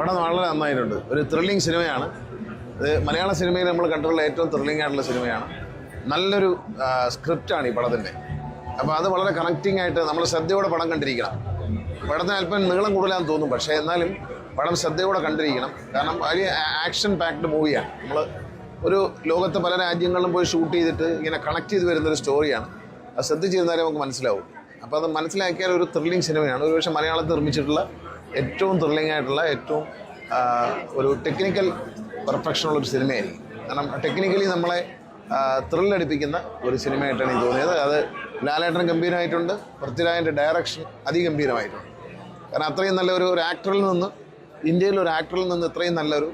പടം വളരെ നന്നായിട്ടുണ്ട്. ഒരു ത്രില്ലിംഗ് സിനിമയാണ് ഇത്. മലയാള സിനിമയിൽ നമ്മൾ കണ്ടിട്ടുള്ള ഏറ്റവും ത്രില്ലിംഗ് ആയിട്ടുള്ള സിനിമയാണ്. നല്ലൊരു സ്ക്രിപ്റ്റാണ് ഈ പടത്തിൻ്റെ. അപ്പോൾ അത് വളരെ കണക്റ്റിംഗ് ആയിട്ട് നമ്മൾ ശ്രദ്ധയോടെ പടം കണ്ടിരിക്കണം. പടത്തിന് അല്പം നീളം കൂടുതലാന്ന് തോന്നും, പക്ഷേ എന്നാലും പടം ശ്രദ്ധയോടെ കണ്ടിരിക്കണം. കാരണം വലിയ ആക്ഷൻ പാക്ഡ് മൂവിയാണ്. നമ്മൾ ഒരു ലോകത്തെ പല രാജ്യങ്ങളിലും പോയി ഷൂട്ട് ചെയ്തിട്ട് ഇങ്ങനെ കണക്ട് ചെയ്ത് വരുന്നൊരു സ്റ്റോറിയാണ്. അത് ശ്രദ്ധിച്ചിരുന്നാലേ നമുക്ക് മനസ്സിലാവും. അപ്പോൾ അത് മനസ്സിലാക്കിയാൽ ഒരു ത്രില്ലിംഗ് സിനിമയാണ്. ഒരുപക്ഷെ മലയാളത്തിൽ നിർമ്മിച്ചിട്ടുള്ള ഏറ്റവും ത്രില്ലിംഗ് ആയിട്ടുള്ള ഏറ്റവും ഒരു ടെക്നിക്കൽ പെർഫെക്ഷനുള്ളൊരു സിനിമയായിരിക്കും. കാരണം ടെക്നിക്കലി നമ്മളെ ത്രില്ലടിപ്പിക്കുന്ന ഒരു സിനിമയായിട്ടാണ് എനിക്ക് തോന്നിയത്. അത് ലാലേട്ടൻ ഗംഭീരമായിട്ടുണ്ട്, പൃഥ്വിരാജിൻ്റെ ഡയറക്ഷൻ അതിഗംഭീരമായിട്ടുണ്ട്. കാരണം അത്രയും നല്ല ഒരു ആക്ടറിൽ നിന്ന്, ഇന്ത്യയിലൊരു ആക്ടറിൽ നിന്ന് ഇത്രയും നല്ലൊരു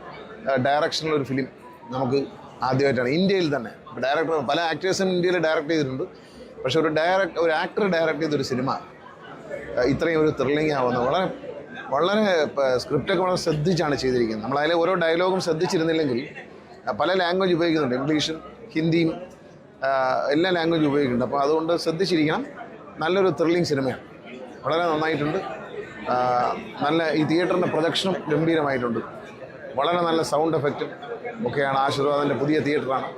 ഡയറക്ഷനിലൊരു ഫിലിം നമുക്ക് ആദ്യമായിട്ടാണ് ഇന്ത്യയിൽ തന്നെ. ഡയറക്ടർ പല ആക്ടേഴ്സും ഇന്ത്യയിൽ ഡയറക്റ്റ് ചെയ്തിട്ടുണ്ട്, പക്ഷെ ഒരു ആക്ടർ ഡയറക്റ്റ് ചെയ്തൊരു സിനിമ ഇത്രയും ഒരു ത്രില്ലിംഗ് ആവുന്നത് വളരെ സ്ക്രിപ്റ്റൊക്കെ വളരെ ശ്രദ്ധിച്ചാണ് ചെയ്തിരിക്കുന്നത്. നമ്മളതിലെ ഓരോ ഡയലോഗും ശ്രദ്ധിച്ചിരുന്നില്ലെങ്കിൽ പല ലാംഗ്വേജ് ഉപയോഗിക്കുന്നുണ്ട്, ഇംഗ്ലീഷും ഹിന്ദിയും എല്ലാ ലാംഗ്വേജ് ഉപയോഗിക്കുന്നുണ്ട്. അപ്പോൾ അതുകൊണ്ട് ശ്രദ്ധിച്ചിരിക്കണം. നല്ലൊരു ത്രില്ലിംഗ് സിനിമയാണ്, വളരെ നന്നായിട്ടുണ്ട്. നല്ല ഈ തിയേറ്ററിൻ്റെ പ്രൊജക്ഷനും ഗംഭീരമായിട്ടുണ്ട്. വളരെ നല്ല സൗണ്ട് എഫക്റ്റും ഒക്കെയാണ്. ആശീർവാദിൻ്റെ പുതിയ തിയേറ്ററാണ്.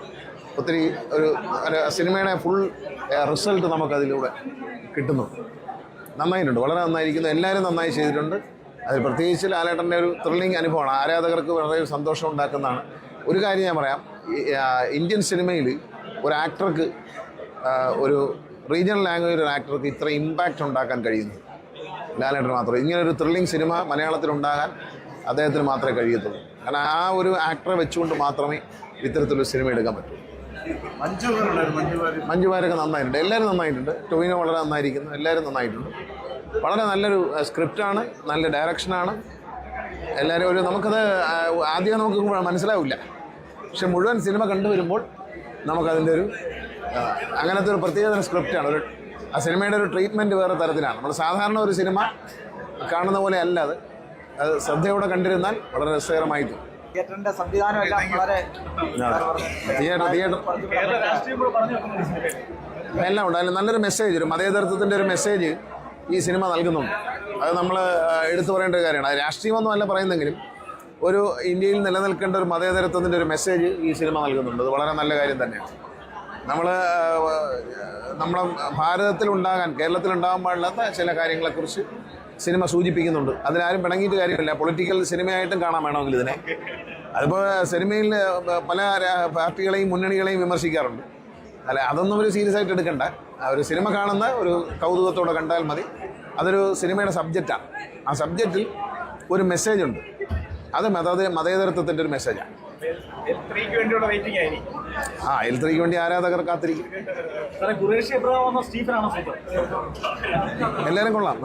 ഒത്തിരി ഒരു സിനിമയുടെ ഫുൾ റിസൾട്ട് നമുക്കതിലൂടെ കിട്ടുന്നു. നന്നായിട്ടുണ്ട്, വളരെ നന്നായിരിക്കുന്നു. എല്ലാവരും നന്നായി ചെയ്തിട്ടുണ്ട്. അതിൽ പ്രത്യേകിച്ച് ലാലേട്ടൻ്റെ ഒരു ത്രില്ലിംഗ് അനുഭവമാണ്. ആരാധകർക്ക് വളരെ സന്തോഷം ഉണ്ടാക്കുന്നതാണ്. ഒരു കാര്യം ഞാൻ പറയാം, ഇന്ത്യൻ സിനിമയിൽ ഒരു ആക്ടർക്ക്, ഒരു റീജിയണൽ ലാംഗ്വേജ് ഒരു ആക്ടർക്ക് ഇത്ര ഇമ്പാക്റ്റ് ഉണ്ടാക്കാൻ കഴിയുന്നു ലാലേട്ടന് മാത്രമേ. ഇങ്ങനൊരു ത്രില്ലിംഗ് സിനിമ മലയാളത്തിലുണ്ടാകാൻ അദ്ദേഹത്തിന് മാത്രമേ കഴിയത്തുള്ളൂ. കാരണം ആ ഒരു ആക്ടറെ വെച്ചുകൊണ്ട് മാത്രമേ ഇത്തരത്തിലൊരു സിനിമ എടുക്കാൻ പറ്റൂ. മഞ്ജു വാര്യരൊക്കെ നന്നായിട്ടുണ്ട്, എല്ലാവരും നന്നായിട്ടുണ്ട്. ടൊവിനോ വളരെ നന്നായിരിക്കുന്നു, എല്ലാവരും നന്നായിട്ടുണ്ട്. വളരെ നല്ലൊരു സ്ക്രിപ്റ്റാണ്, നല്ല ഡയറക്ഷനാണ്. എല്ലാവരും നമുക്കത് ആദ്യം നമുക്ക് മനസ്സിലാവില്ല, പക്ഷെ മുഴുവൻ സിനിമ കണ്ടുവരുമ്പോൾ നമുക്കതിൻ്റെ അങ്ങനത്തെ ഒരു പ്രത്യേകതരം സ്ക്രിപ്റ്റാണ്. ആ സിനിമയുടെ ഒരു ട്രീറ്റ്മെൻറ്റ് വേറെ തരത്തിലാണ്. നമ്മൾ സാധാരണ ഒരു സിനിമ കാണുന്ന പോലെ അല്ല അത് ശ്രദ്ധയോടെ കണ്ടിരുന്നാൽ വളരെ രസകരമായിട്ട്. തിയേറ്ററിന്റെ സംവിധാനം എല്ലാം വളരെ എല്ലാം ഉണ്ട്. അതിൽ നല്ലൊരു മെസ്സേജ്, ഒരു മതേതരത്വത്തിൻ്റെ ഒരു മെസ്സേജ് ഈ സിനിമ നൽകുന്നുണ്ട്. അത് നമ്മൾ എടുത്തു പറയേണ്ട ഒരു കാര്യമാണ്. അത് രാഷ്ട്രീയമൊന്നും അല്ല പറയുന്നെങ്കിലും ഒരു ഇന്ത്യയിൽ നിലനിൽക്കേണ്ട ഒരു മതേതരത്വത്തിൻ്റെ ഒരു മെസ്സേജ് ഈ സിനിമ നൽകുന്നുണ്ട്. അത് വളരെ നല്ല കാര്യം തന്നെയാണ്. നമ്മുടെ ഭാരതത്തിലുണ്ടാകാൻ, കേരളത്തിലുണ്ടാകാൻ പാടില്ലാത്ത ചില കാര്യങ്ങളെക്കുറിച്ച് സിനിമ സൂചിപ്പിക്കുന്നുണ്ട്. അതിനാരും പിണങ്ങിയിട്ട് കാര്യമില്ല. പൊളിറ്റിക്കൽ സിനിമയായിട്ടും കാണാൻ വേണമെങ്കിൽ ഇതിനെ. അതിപ്പോൾ സിനിമയിൽ പല പാർട്ടികളെയും മുന്നണികളെയും വിമർശിക്കാറുണ്ട്. അല്ല, അതൊന്നും ഒരു സീരിയസ് ആയിട്ട് എടുക്കണ്ട. ഒരു സിനിമ കാണുന്ന ഒരു കൗതുകത്തോടെ കണ്ടാൽ മതി. അതൊരു സിനിമയുടെ സബ്ജക്റ്റാണ്. ആ സബ്ജക്റ്റിൽ ഒരു മെസ്സേജ് ഉണ്ട്. അത് മതേതരത്വത്തിൻ്റെ ഒരു മെസ്സേജാണ്. L3 വേണ്ടി ആരാധകർ കാത്തിരിക്കും. എല്ലാവരും കൊള്ളാം.